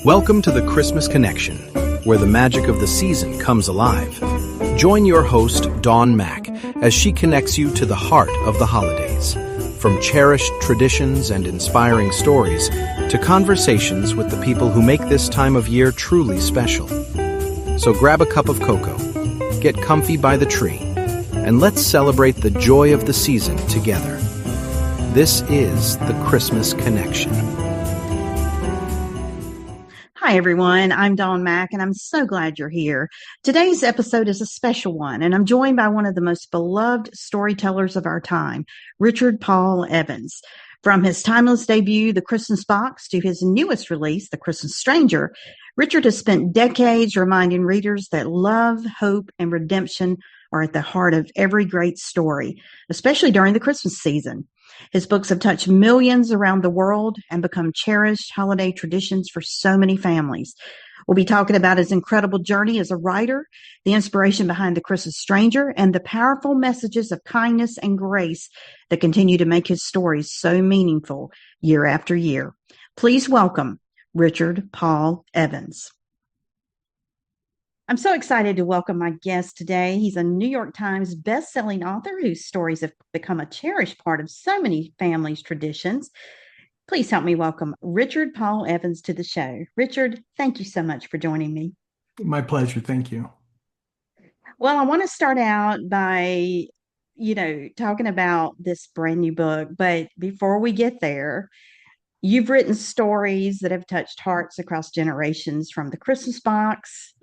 Welcome to the Christmas Connection, where the magic of the season comes alive. Join your host, Dawn Mack, as she connects you to the heart of the holidays. From cherished traditions and inspiring stories to conversations with the people who make this time of year truly special. So grab a cup of cocoa, get comfy by the tree, and let's celebrate the joy of the season together. This is the Christmas Connection. Hi, everyone. I'm Dawn Mack, and I'm so glad you're here. Today's episode is a special one, and I'm joined by one of the most beloved storytellers of our time, Richard Paul Evans. From his timeless debut, The Christmas Box, to his newest release, The Christmas Stranger, Richard has spent decades reminding readers that love, hope, and redemption are at the heart of every great story, especially during the Christmas season. His books have touched millions around the world and become cherished holiday traditions for so many families. We'll be talking about his incredible journey as a writer, the inspiration behind The Christmas Stranger, and the powerful messages of kindness and grace that continue to make his stories so meaningful year after year. Please welcome Richard Paul Evans. I'm so excited to welcome my guest today. He's a New York Times best-selling author whose stories have become a cherished part of so many families' traditions. Please help me welcome Richard Paul Evans to the show. Richard, thank you so much for joining me. My pleasure. Thank you. Well, I want to start out by, talking about this brand new book. But before we get there, you've written stories that have touched hearts across generations, from The Christmas Box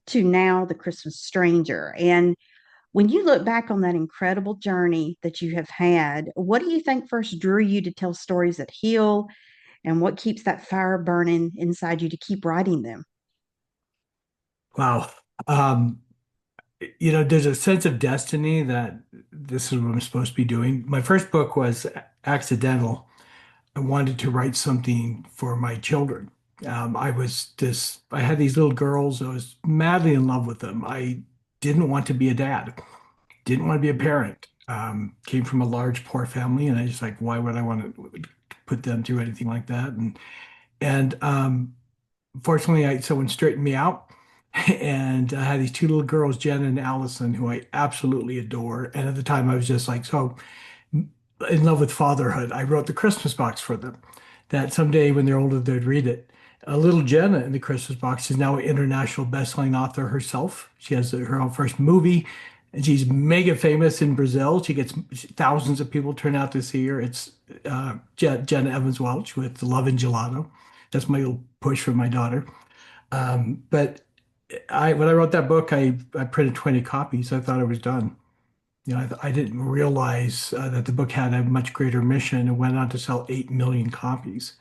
to now The Christmas Stranger. And when you look back on that incredible journey that you have had, what do you think first drew you to tell stories that heal, and what keeps that fire burning inside you to keep writing them? Wow. There's a sense of destiny that this is what I'm supposed to be doing. My first book was accidental. I wanted to write something for my children. I had these little girls. I was madly in love with them. I didn't want to be a dad, didn't want to be a parent. Came from a large, poor family, and I just like, why would I want to put them through anything like that? And fortunately, someone straightened me out, and I had these two little girls, Jen and Allison, who I absolutely adore. And at the time, I was just like so in love with fatherhood. I wrote The Christmas Box for them, that someday when they're older, they'd read it. Little Jenna in The Christmas Box is now an international best-selling author herself. She has her own first movie, and she's mega famous in Brazil. She gets thousands of people turn out to see her. It's Jenna Evans Welch with Love and Gelato. That's my little push for my daughter. But when I wrote that book, I printed 20 copies. I thought I was done. I didn't realize that the book had a much greater mission and went on to sell 8 million copies.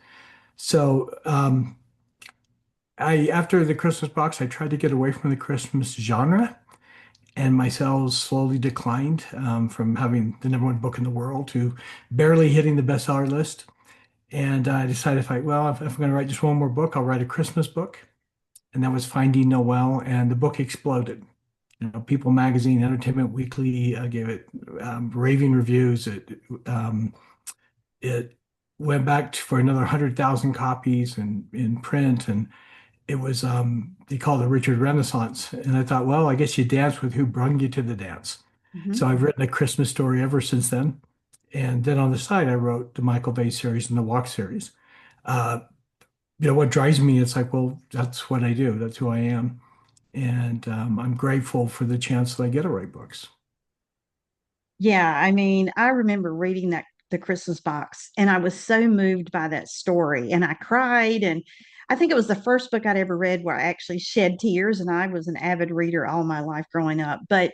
So after The Christmas Box, I tried to get away from the Christmas genre, and my sales slowly declined from having the number one book in the world to barely hitting the bestseller list. And I decided if I'm going to write just one more book, I'll write a Christmas book. And that was Finding Noel, and the book exploded. People Magazine, Entertainment Weekly gave it raving reviews. It went back for another 100,000 copies in print, and it was they called it the Richard Renaissance. And I thought, well, I guess you dance with who brung you to the dance. Mm-hmm. So I've written a Christmas story ever since then. And then on the side, I wrote the Michael Bay series and the Walk series. What drives me, it's like, well, that's what I do. That's who I am. And I'm grateful for the chance that I get to write books. Yeah, I mean, I remember reading The Christmas Box, and I was so moved by that story, and I cried. And I think it was the first book I'd ever read where I actually shed tears, and I was an avid reader all my life growing up. But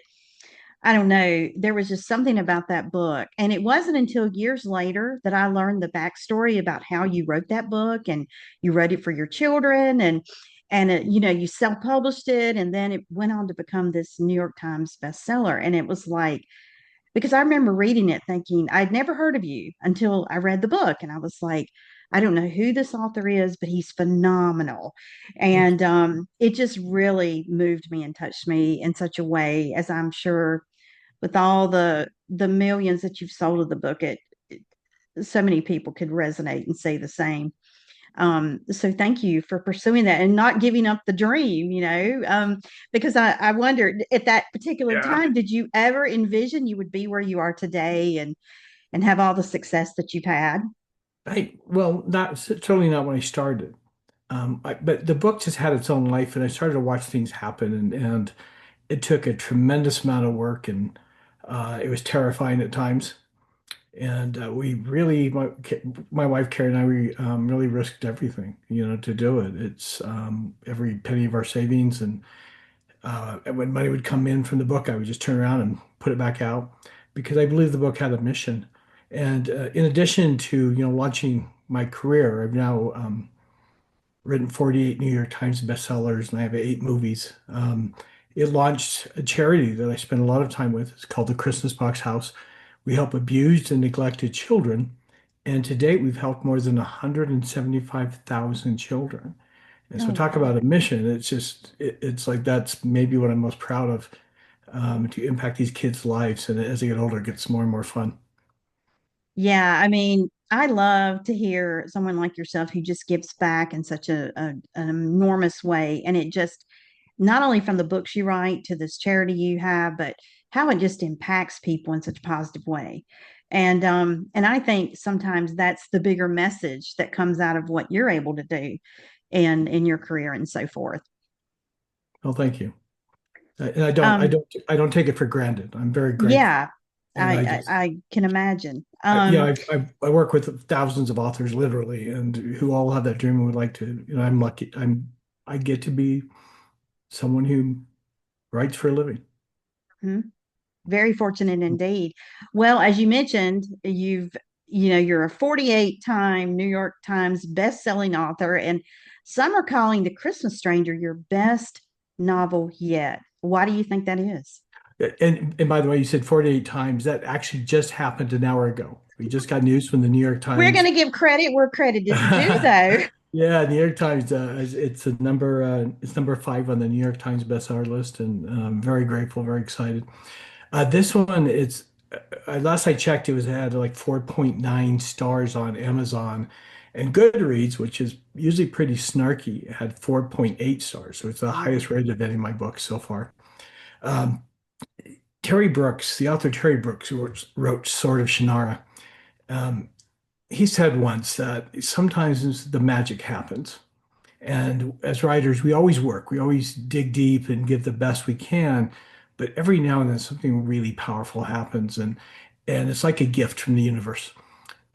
I don't know, there was just something about that book. And it wasn't until years later that I learned the backstory about how you wrote that book, and you wrote it for your children, and you self-published it, and then it went on to become this New York Times bestseller. And it was like, because I remember reading it thinking I'd never heard of you until I read the book, and I was like, I don't know who this author is, but he's phenomenal. And it just really moved me and touched me in such a way, as I'm sure with all the millions that you've sold of the book, so many people could resonate and say the same. So thank you for pursuing that and not giving up the dream, because I wondered at that particular Yeah. time, did you ever envision you would be where you are today and have all the success that you've had? Well, not certainly not when I started. But the book just had its own life, and I started to watch things happen, and it took a tremendous amount of work, and it was terrifying at times. And we really, my wife Carrie and I, we really risked everything, to do it. It's every penny of our savings, and when money would come in from the book, I would just turn around and put it back out because I believe the book had a mission. And in addition to, launching my career, I've now written 48 New York Times bestsellers, and I have 8 movies. It launched a charity that I spend a lot of time with. It's called the Christmas Box House. We help abused and neglected children, and to date, we've helped more than 175,000 children. And so, Oh, talk wow. about a mission. It's like that's maybe what I'm most proud of, to impact these kids' lives. And as they get older, it gets more and more fun. Yeah, I mean, I love to hear someone like yourself who just gives back in such an enormous way. And it just, not only from the books you write to this charity you have, but how it just impacts people in such a positive way. And I think sometimes that's the bigger message that comes out of what you're able to do in your career and so forth. Well, thank you. And Um, I don't take it for granted. I'm very grateful. yeah, And I just, I can imagine. I work with thousands of authors literally, and who all have that dream and would like to. I'm lucky. I get to be someone who writes for a living. mhm. Very fortunate indeed. Well, as you mentioned, you're a 48-time New York Times best-selling author, and some are calling The Christmas Stranger your best novel yet. Why do you think that is? And by the way, you said 48 times. That actually just happened an hour ago. We just got news from the New York We're going Times. to give credit where credit is due, though. Yeah, New York Times. It's number 5 on the New York Times bestseller list, and I'm very grateful, very excited. This one, last I checked, it had like 4.9 stars on Amazon, and Goodreads, which is usually pretty snarky, had 4.8 stars. So it's the Wow. highest rated of any of my books so far. Um, Terry Brooks, the author Terry Brooks, who wrote Sword of Shannara, um, he said once that sometimes the magic happens. And as writers, we always dig deep and give the best we can. But every now and then something really powerful happens, and it's like a gift from the universe.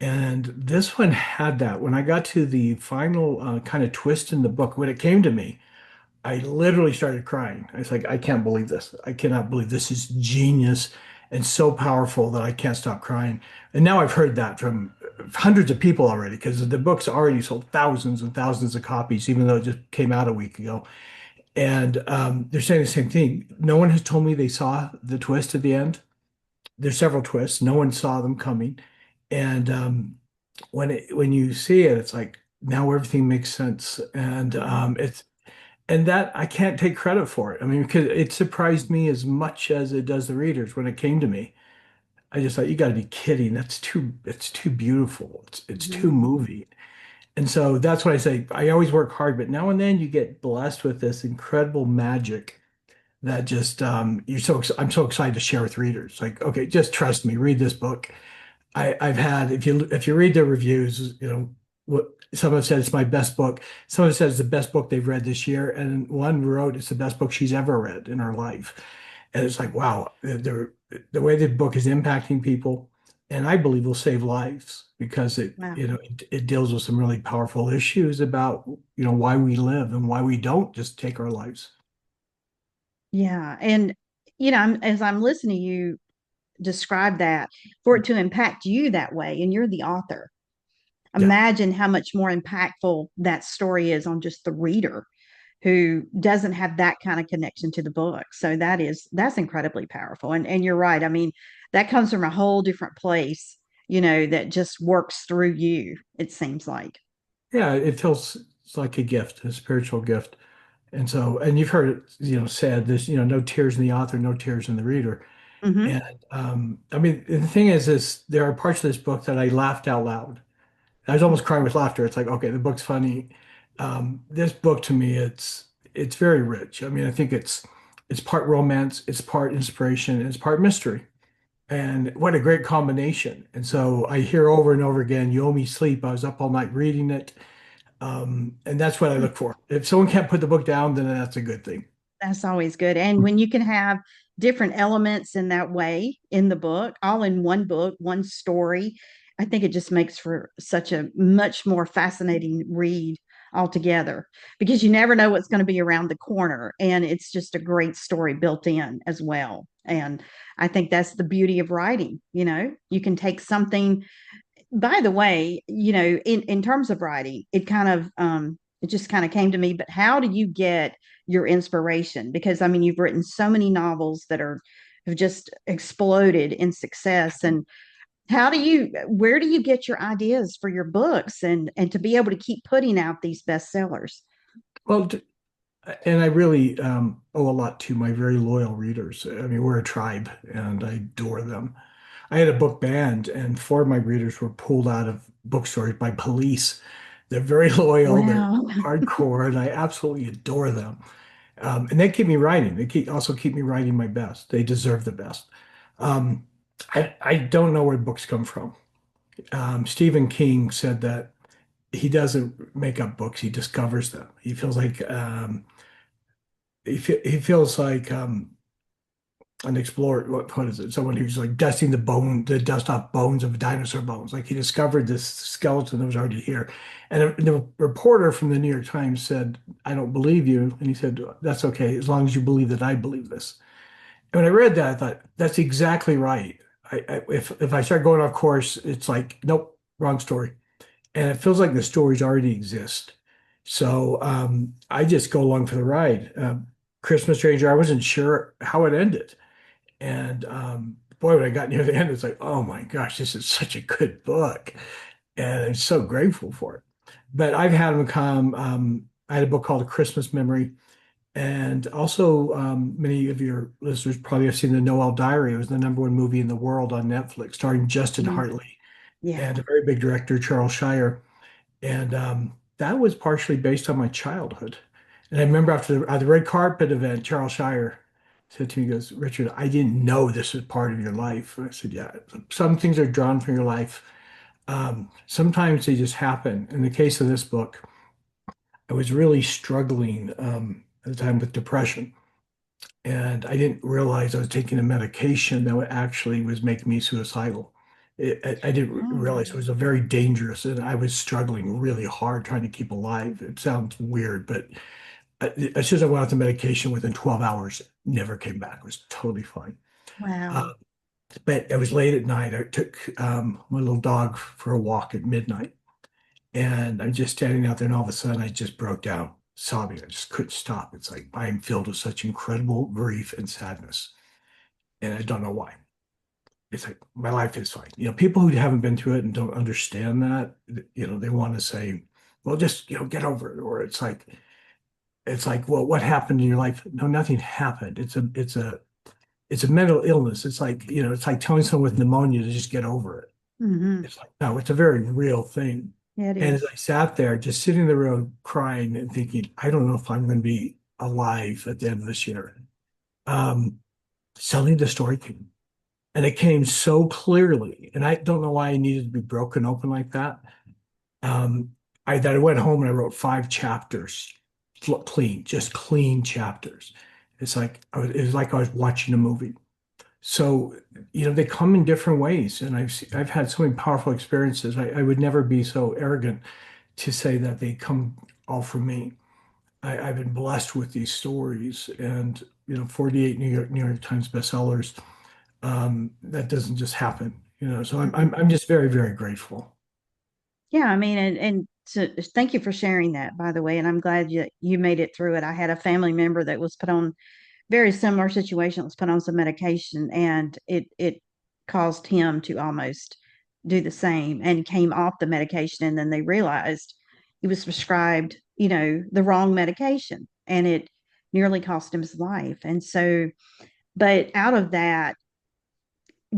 And this one had that. When I got to the final kind of twist in the book, when it came to me, I literally started crying. I was like, I can't believe this. I cannot believe this is genius and so powerful that I can't stop crying. And now I've heard that from hundreds of people already because the book's already sold thousands and thousands of copies, even though it just came out a week ago. And they're saying the same thing. No one has told me they saw the twist at the end. There's several twists. No one saw them coming. And when you see it, it's like now everything makes sense. And and that I can't take credit for it. I mean, because it surprised me as much as it does the readers when it came to me. I just thought, you got to be kidding. It's too beautiful. It's too Mhm. moving. And so that's what I say. I always work hard, but now and then you get blessed with this incredible magic that just I'm so excited to share with readers. Like, okay, just trust me, read this book. I've had if you read the reviews, what some have said it's my best book. Some have said it's the best book they've read this year, and one wrote it's the best book she's ever read in her life. And it's like, wow, the way the book is impacting people, and I believe will save lives because Wow. it deals with some really powerful issues about why we live and why we don't just take our lives. Yeah. And, as I'm listening to you describe that, for it to impact you that way, and you're the author, Yeah. imagine how much more impactful that story is on just the reader who doesn't have that kind of connection to the book. So that's incredibly powerful. And you're right. I mean, that comes from a whole different place, that just works through you, it seems like. Yeah, it feels it's like a gift, a spiritual gift. And so, and you've heard it, said this, no tears in the author, no tears in the reader. Hmm. And I mean, the thing is there are parts of this book that I laughed out loud. I was almost crying with laughter. It's like, okay, the book's funny. This book to me, it's very rich. I mean, I think it's part romance, it's part inspiration, it's part mystery. And what a great combination. And so I hear over and over again, you owe me sleep. I was up all night reading it. And that's what I look for. If someone can't put the book down, then that's a good thing. That's always good. And when you can have different elements in that way in the book, all in one book, one story, I think it just makes for such a much more fascinating read altogether because you never know what's going to be around the corner. And it's just a great story built in as well. And I think that's the beauty of writing. You can take something, by the way, in terms of writing, it just kind of came to me, but how do you get your inspiration? Because I mean, you've written so many novels that have just exploded in success. And where do you get your ideas for your books and to be able to keep putting out these bestsellers? Well, and I really owe a lot to my very loyal readers. I mean, we're a tribe and I adore them. I had a book banned, and four of my readers were pulled out of bookstores by police. They're very loyal, they're Wow. hardcore, and I absolutely adore them. And they keep me writing. Also keep me writing my best. They deserve the best. Um, I don't know where books come from. Stephen King said that he doesn't make up books; he discovers them. He feels like he feels like an explorer. What is it? Someone who's like dusting the dust off bones of dinosaur bones. Like he discovered this skeleton that was already here. And the reporter from the New York Times said, "I don't believe you." And he said, "That's okay, as long as you believe that I believe this." And when I read that, I thought, that's exactly right. If I start going off course, it's like, nope, wrong story. And it feels like the stories already exist. So I just go along for the ride. Christmas Stranger, I wasn't sure how it ended. And boy, when I got near the end, it's like, oh my gosh, this is such a good book. And I'm so grateful for it. But I've had them come. I had a book called A Christmas Memory. And also, many of your listeners probably have seen The Noel Diary. It was the number one movie in the world on Netflix, starring Justin Mm, Hartley yeah. and a very big director, Charles Shire. And that was partially based on my childhood. And I remember after the red carpet event, Charles Shire said to me, he goes, Richard, I didn't know this was part of your life. And I said, yeah, some things are drawn from your life. Sometimes they just happen. In the case of this book, I was really struggling at the time with depression. And I didn't realize I was taking a medication that actually was making me suicidal. I didn't Oh, realize it was a very dangerous, and I was struggling really hard trying to keep alive. It sounds weird, but as soon as I went off the medication, within 12 hours, never came back. It was totally fine. wow. Uh, but it was late at night. I took my little dog for a walk at midnight, and I'm just standing out there, and all of a sudden, I just broke down, sobbing. I just couldn't stop. It's like I am filled with such incredible grief and sadness, and I don't know why. It's like my life is fine. People who haven't been through it and don't understand that, they want to say, well, just, get over it. Or it's like, well, what happened in your life? No, nothing happened. It's a mental illness. It's like telling someone with pneumonia to just get over it. Hmm. It's like, no, it's a very real thing. It And as is. I sat there, just sitting in the room crying and thinking, I don't know if I'm going to be alive at the end of this year. Um, Suddenly the story came. And it came so clearly. And I don't know why I needed to be broken open like that. Um, I went home and I wrote 5 chapters, clean, just clean chapters. It was like I was watching a movie. So, they come in different ways. And I've had so many powerful experiences. I would never be so arrogant to say that they come all from me. I've been blessed with these stories and, 48 New York Times bestsellers. That doesn't just happen, so I'm just very, very grateful. Yeah, I mean, and so thank you for sharing that, by the way. And I'm glad you made it through it. I had a family member that was put on very similar situation, was put on some medication, and it caused him to almost do the same, and came off the medication, and then they realized he was prescribed, the wrong medication, and it nearly cost him his life. And so, but out of that,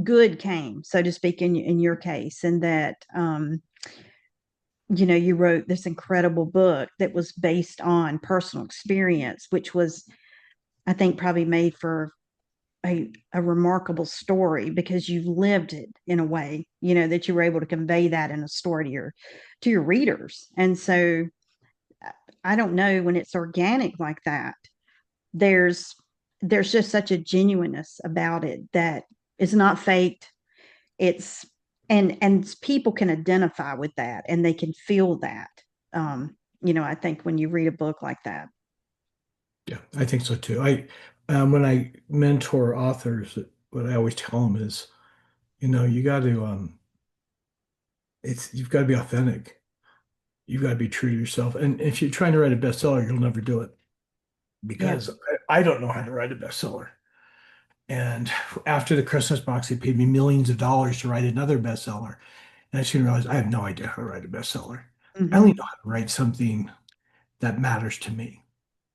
good came, so to speak, in your case, and that you wrote this incredible book that was based on personal experience, which was, I think, probably made for a remarkable story because you've lived it in a way, that you were able to convey that in a story to your readers. And so I don't know, when it's organic like that, there's there's just such a genuineness about it that is not faked. It's and people can identify with that and they can feel that. I think when you read a book like that. Yeah, I think so too. When I mentor authors, what I always tell them is, you got to, you've got to be authentic. You've got to be true to yourself. And if you're trying to write a bestseller, you'll never do it Yeah. because I don't know how to write a bestseller. And after the Christmas box, they paid me millions of dollars to write another bestseller. And I soon realized I have no idea how to write a bestseller. I only Hmm. know how to write something that matters to me.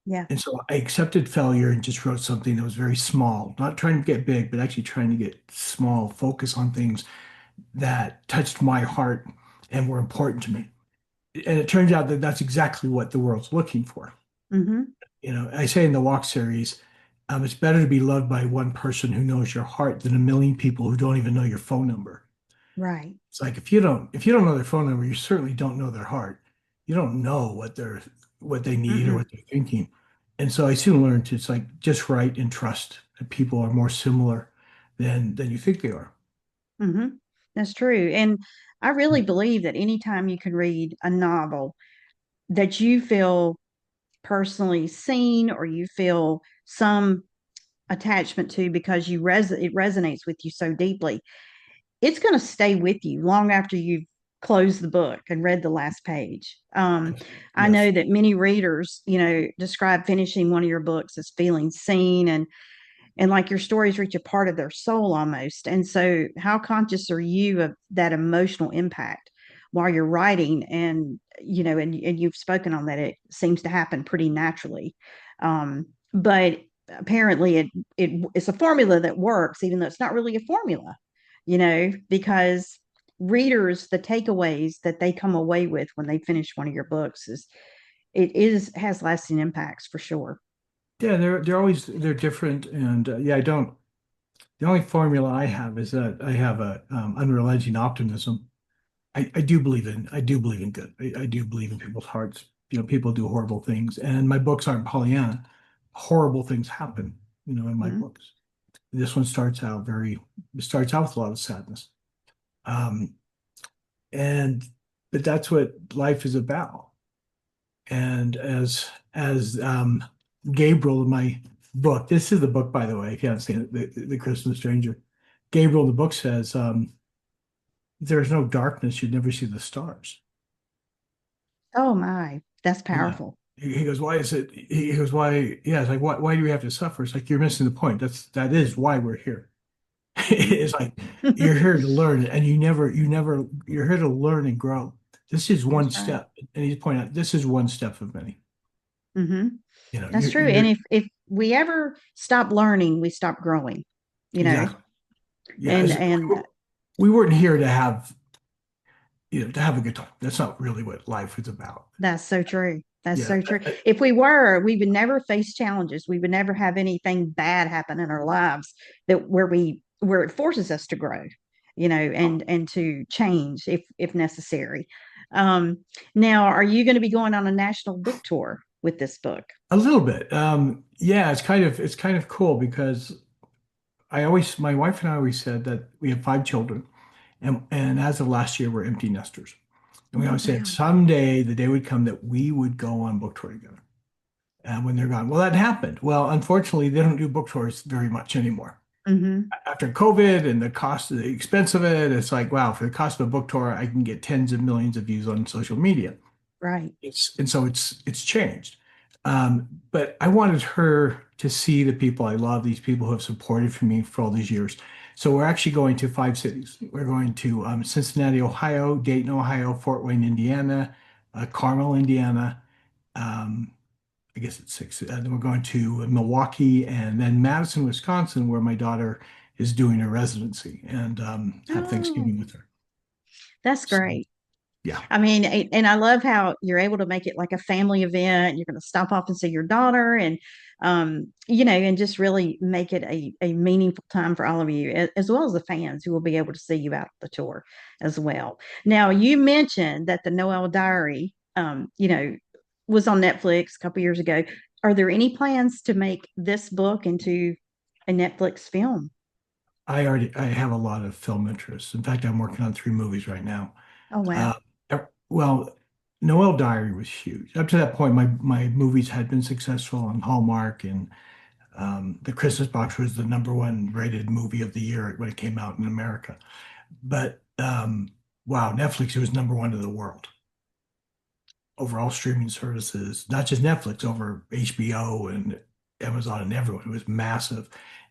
Yeah. And so I accepted failure and just wrote something that was very small, not trying to get big, but actually trying to get small, focus on things that touched my heart and were important to me. And it turns out that that's exactly what the world's looking for. Hmm. I say in the Walk series, it's better to be loved by one person who knows your heart than a million people who don't even know your phone number. Right. It's like if you don't know their phone number, you certainly don't know their heart. You don't know what they need or Mm-mm. what they're thinking. And so I soon learned to it's like just write and trust that people are more similar than you think they are. Hmm. That's true. And I really believe that anytime you can read a novel that you feel personally seen or you feel some attachment to because it resonates with you so deeply, it's going to stay with you long after you've closed the book and read the last page. Yes. I know Yes. that many readers, describe finishing one of your books as feeling seen and like your stories reach a part of their soul almost. And so, how conscious are you of that emotional impact while you're writing? And and you've spoken on that. It seems to happen pretty naturally, but apparently, it's a formula that works, even though it's not really a formula. Because readers, the takeaways that they come away with when they finish one of your books has lasting impacts for sure. Yeah, they're different, and yeah, I don't. The only formula I have is that I have a unrelenting optimism. I do believe in good. I do believe in people's hearts. People do horrible things, and my books aren't Pollyanna. Horrible things happen, in my Mhm. books. This one it starts out with a lot of sadness. Um, and but that's what life is about. And as Gabriel in my book, this is the book, by the way, if you haven't seen it, the Christmas Stranger. Gabriel in the book says, if there's no darkness, you'd never see the stars. Oh my, that's Yeah. powerful. He goes, why is it? He goes, why? Yeah, it's like, why do we have to suffer? It's like you're missing the point. That is why we're here. Mhm. It's like you're here to learn, and you're here to learn and grow. This is one That's right. step, and he's pointing out this is one step of many. Hmm. You know, That's you're, true. And you're if we ever stop learning, we stop growing. You know, exactly. Yeah, and we weren't here to have a good time. That's not really what life is about. that's so true. That's Yeah, so true. If we were, we would never face challenges. We would never have anything bad happen in our lives that where it forces us to grow, and to change if necessary. Um, Now, are you going to be going on a national book tour with this book? a little bit. Yeah, it's kind of cool because my wife and I always said that we have 5 children, and as of last year, we're empty nesters. And we Oh, always said wow. someday the day would come that we would go on book tour together. And when they're gone, well, that happened. Well, unfortunately, they don't do book tours very much anymore. Hmm. After COVID and the expense of it, it's like, wow, for the cost of a book tour, I can get tens of millions of views on social media. Right. And so it's changed. But I wanted her to see the people I love, these people who have supported for me for all these years. So we're actually going to 5 cities. We're going to Cincinnati, Ohio, Dayton, Ohio, Fort Wayne, Indiana, Carmel, Indiana. Um, I guess it's 6. And then we're going to Milwaukee and then Madison, Wisconsin, where my daughter is doing her residency and have Oh, Thanksgiving with her. that's So great. Yeah. I mean, and I love how you're able to make it like a family event. You're going to stop off and see your daughter and, and just really make it a meaningful time for all of you, as well as the fans who will be able to see you out the tour as well. Now, you mentioned that the Noel Diary, was on Netflix a couple years ago. Are there any plans to make this book into a Netflix film? I have a lot of film interests. In fact, I'm working on three movies right now. Oh, wow. Uh, well, Noel Diary was huge. Up to that point, my movies had been successful on Hallmark, and The Christmas Box was the number one rated movie of the year when it came out in America. But wow, Netflix was number one in the world over all streaming services, not just Netflix, over HBO and Amazon and everyone. It was massive.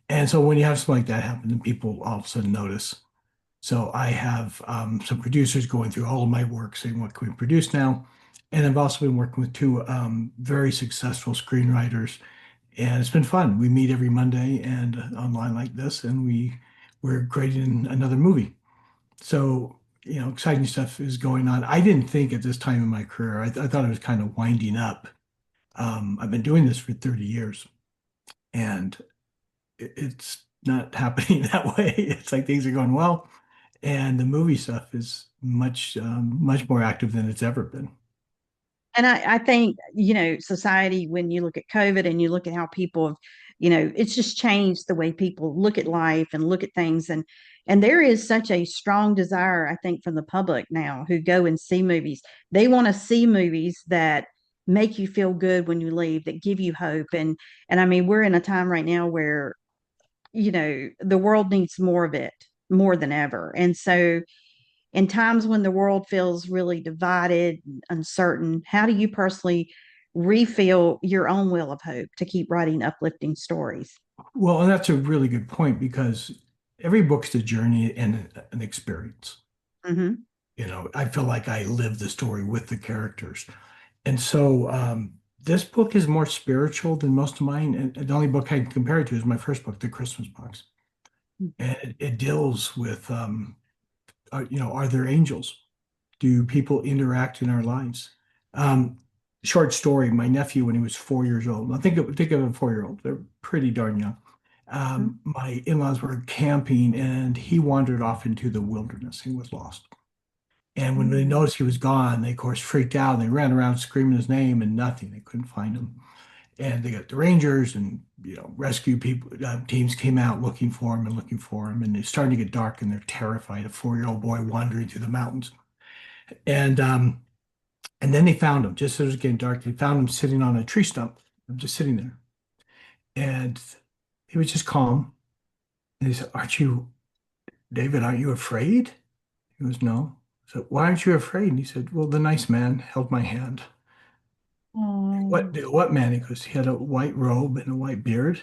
And so when you have something like that happen, then people all of a sudden notice. So I have some producers going through all of my work, saying what can we produce now. And I've also been working with two very successful screenwriters, and it's been fun. We meet every Monday and online like this, and we're creating another movie. So exciting stuff is going on. I didn't think at this time in my career, I thought it was kind of winding up. I've been doing this for 30 years, and it's not happening that way. It's like things are going well. And the movie stuff is much more active than it's ever been. And I think, society, when you look at COVID and you look at how people have, it's just changed the way people look at life and look at things. And there is such a strong desire, I think, from the public now who go and see movies. They want to see movies that make you feel good when you leave, that give you hope. And I mean, we're in a time right now where, the world needs more of it more than ever. And so in times when the world feels really divided and uncertain, how do you personally refill your own well of hope to keep writing uplifting stories? Well, and that's a really good point because every book's a journey and an experience. Hmm. I feel like I live the story with the characters. And so this book is more spiritual than most of mine. And the only book I can compare it to is my first book, The Christmas Box. And it deals with, are there angels? Do people interact in our lives? Um, Short story, my nephew, when he was 4 years old, I think of a 4 year old, they're pretty darn young. My in-laws were camping and he wandered off into the wilderness. He was lost. And when they noticed he was gone, they of course freaked out and they ran around screaming his name and nothing. They couldn't find him. And they got the Rangers and rescue people teams came out looking for him and looking for him. And it's starting to get dark and they're terrified. A 4 year old boy wandering through the mountains. And and then they found him just as it was getting dark. They found him sitting on a tree stump, just sitting there. And he was just calm. And he said, "Aren't you, David, aren't you afraid?" He goes, "No." I said, "Why aren't you afraid?" And he said, "Well, the nice man held my hand." Oh, What man? He goes, "He had a white robe and a white beard.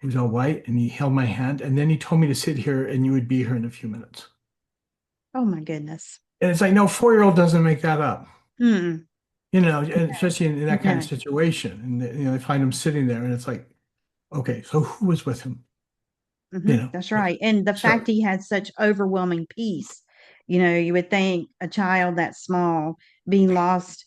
He was all white and he held my hand. And then he told me to sit here and you would be here in a few minutes." oh my goodness. And it's like, no, 4 year old doesn't make that up. Hmm. And especially in that kind of Okay. situation. And they find him sitting there and it's like, okay, so who was with him? Hmm. That's right. And the fact So he had such overwhelming peace, you would think a child that small being lost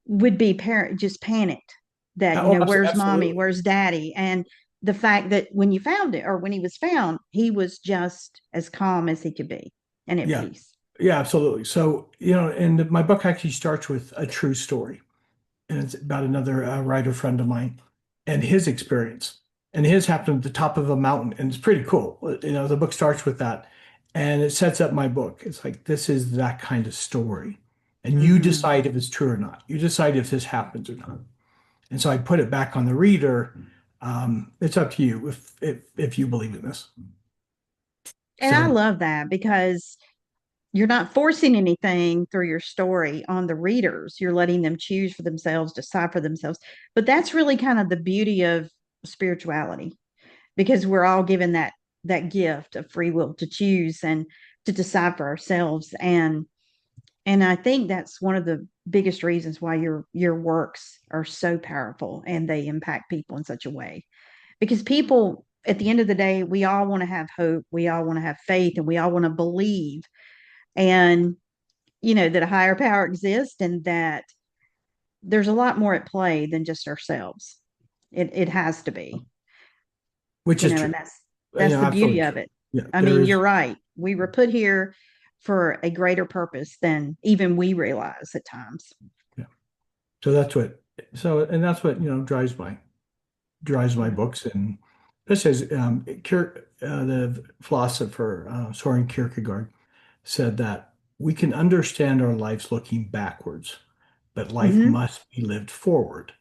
would be just panicked that, oh, where's mommy, absolutely. where's daddy? And the fact that when you found it or when he was found, he was just as calm as he could be and at Yeah, peace. yeah, absolutely. So, and my book actually starts with a true story. And it's about another writer friend of mine and his experience. And his happened at the top of a mountain, and it's pretty cool. The book starts with that, and it sets up my book. It's like this is that kind of story, and you Hmm. decide if it's true or not. You decide if this happens or not. And so I put it back on the reader. It's up to you if you believe in this. And I So love that because you're not forcing anything through your story on the readers. You're letting them choose for themselves, decide for themselves. But that's really kind of the beauty of spirituality because we're all given that gift of free will to choose and to decide for ourselves. And I think that's one of the biggest reasons why your works are so powerful and they impact people in such a way. Because people at the end of the day, we all want to have hope, we all want to have faith, and we all want to believe. And that a higher power exists and that there's a lot more at play than just ourselves. It has to be, which is and true. that's the beauty Absolutely of true. it. Yeah, I there mean, is. you're right. We were put here for a greater purpose than even we realize at times. Yeah. So that's what. And that's what drives my Yeah. books. And this is the philosopher Soren Kierkegaard said that we can understand our lives looking backwards, but life Mm-hmm. must be lived forward.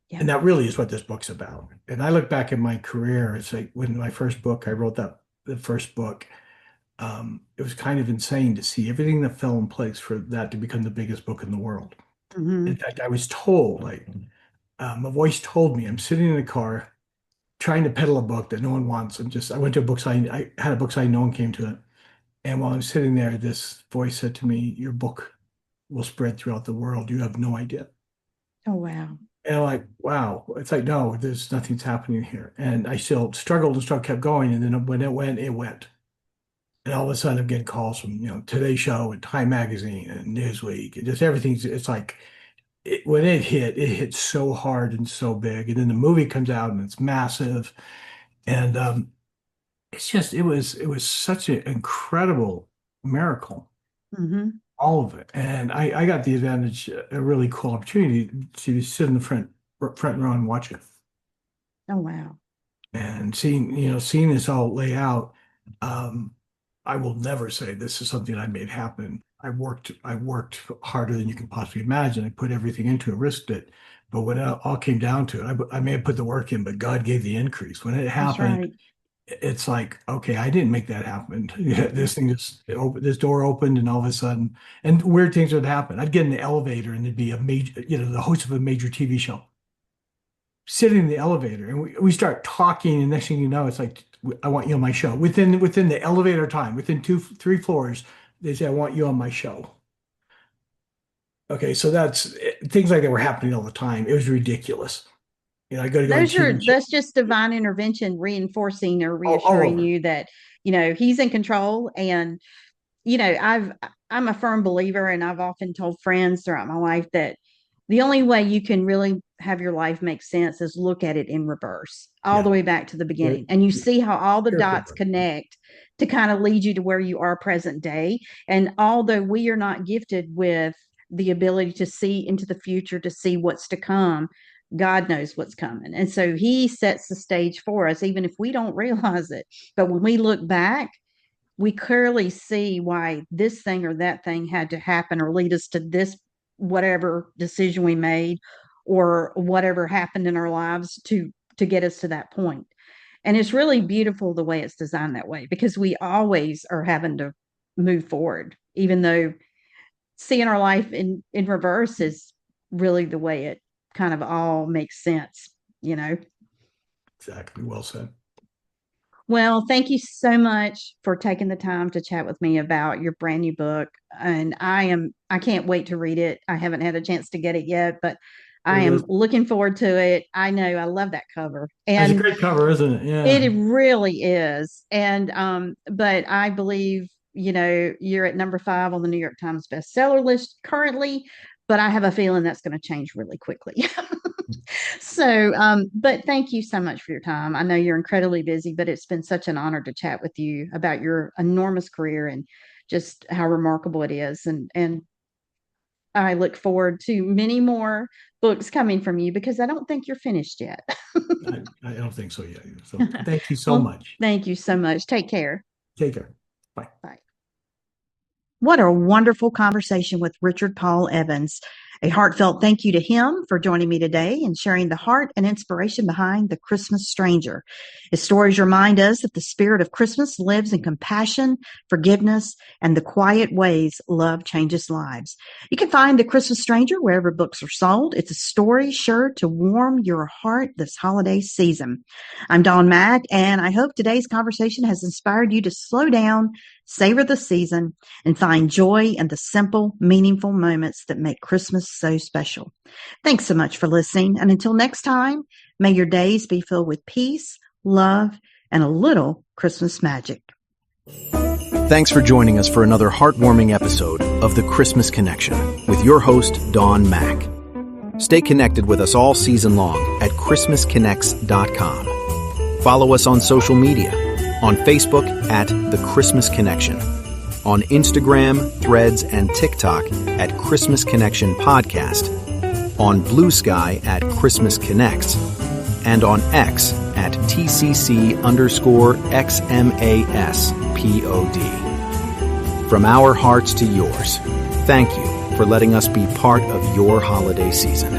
Yeah. And that really is what this book's about. And I look back at my career, it's like when my first book, I wrote the first book, it was kind of insane to see everything that fell in place for that to become the biggest book in the world. In Mm-hmm. fact, I was told, like, a voice told me, I'm sitting in a car trying to peddle a book that no one wants. I went to a book signing, I had a book signing, no one came to it. And while I was sitting there, this voice said to me, your book will spread throughout the world. You have no idea. Oh, wow. And I'm like, wow. It's like, no, there's nothing's happening here. And I still struggled and struggled, kept going. And then when it went, it went. And all of a sudden I'm getting calls from, Today Show and Time Magazine and Newsweek and just everything's, it's like, when it hit so hard and so big. And then the movie comes out and it's massive. And it's just, it was such an incredible miracle, Mm-hmm. all of it. And I got the advantage, a really cool opportunity to sit in the front row and watch it. Oh, wow. And seeing this all lay out, um, I will never say this is something I made happen. I worked harder than you can possibly imagine. I put everything into it, risked it. But when it all came down to it, I may have put the work in, but God gave the increase. When it That's happened, right. it's like, okay, I didn't make that happen. Yeah, this door opened, and all of a sudden, and weird things would happen. I'd get in the elevator, and there'd be a major, the host of a major TV show sitting in the elevator, and we start talking, and next thing you know, it's like, I want you on my show. Within the elevator time, within 3 floors, they say, I want you on my show. Okay, so things like that were happening all the time. It was ridiculous. I got to go on TV show. That's just divine intervention reinforcing or All reassuring over. you that, he's in control. And I'm a firm believer, and I've often told friends throughout my life that the only way you can really have your life make sense is look at it in reverse, all the Yeah. way back to the There- beginning. And you see how all the dots Kierkegaard. connect to kind of lead you to where you are present day. And although we are not gifted with the ability to see into the future, to see what's to come, God knows what's coming. And so he sets the stage for us, even if we don't realize it. But when we look back, we clearly see why this thing or that thing had to happen or lead us to this, whatever decision we made or whatever happened in our lives to get us to that point. And it's really beautiful the way it's designed that way, because we always are having to move forward, even though seeing our life in reverse is really the way it kind of all makes sense. Exactly. Well said. Well, thank you so much for taking the time to chat with me about your brand new book. And I can't wait to read it. I haven't had a chance to get it yet, but I It am is. looking forward to it. I know I love that cover. It's a And great cover, isn't it? it Yeah. really is. And but I believe, you're at number 5 on the New York Times bestseller list currently, but I have a feeling that's going to change really quickly. So, but thank you so much for your time. I know you're incredibly busy, but it's been such an honor to chat with you about your enormous career and just how remarkable it is. And I look forward to many more books coming from you, because I don't think you're finished yet. I don't think so yet. So thank you so Well, much. thank you so much. Take care. Take care. Bye. Bye. What a wonderful conversation with Richard Paul Evans. A heartfelt thank you to him for joining me today and sharing the heart and inspiration behind The Christmas Stranger. His stories remind us that the spirit of Christmas lives in compassion, forgiveness, and the quiet ways love changes lives. You can find The Christmas Stranger wherever books are sold. It's a story sure to warm your heart this holiday season. I'm Dawn Mack, and I hope today's conversation has inspired you to slow down, savor the season, and find joy in the simple, meaningful moments that make Christmas so special. Thanks so much for listening. And until next time, may your days be filled with peace, love, and a little Christmas magic. Thanks for joining us for another heartwarming episode of The Christmas Connection with your host, Dawn Mack. Stay connected with us all season long at ChristmasConnects.com. Follow us on social media, on Facebook at The Christmas Connection, on Instagram, Threads, and TikTok at Christmas Connection Podcast, on Blue Sky at Christmas Connects, and on X at TCC_XMASPOD. From our hearts to yours, thank you for letting us be part of your holiday season.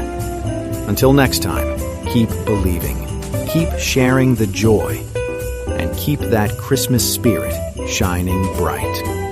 Until next time, keep believing, keep sharing the joy, and keep that Christmas spirit shining bright.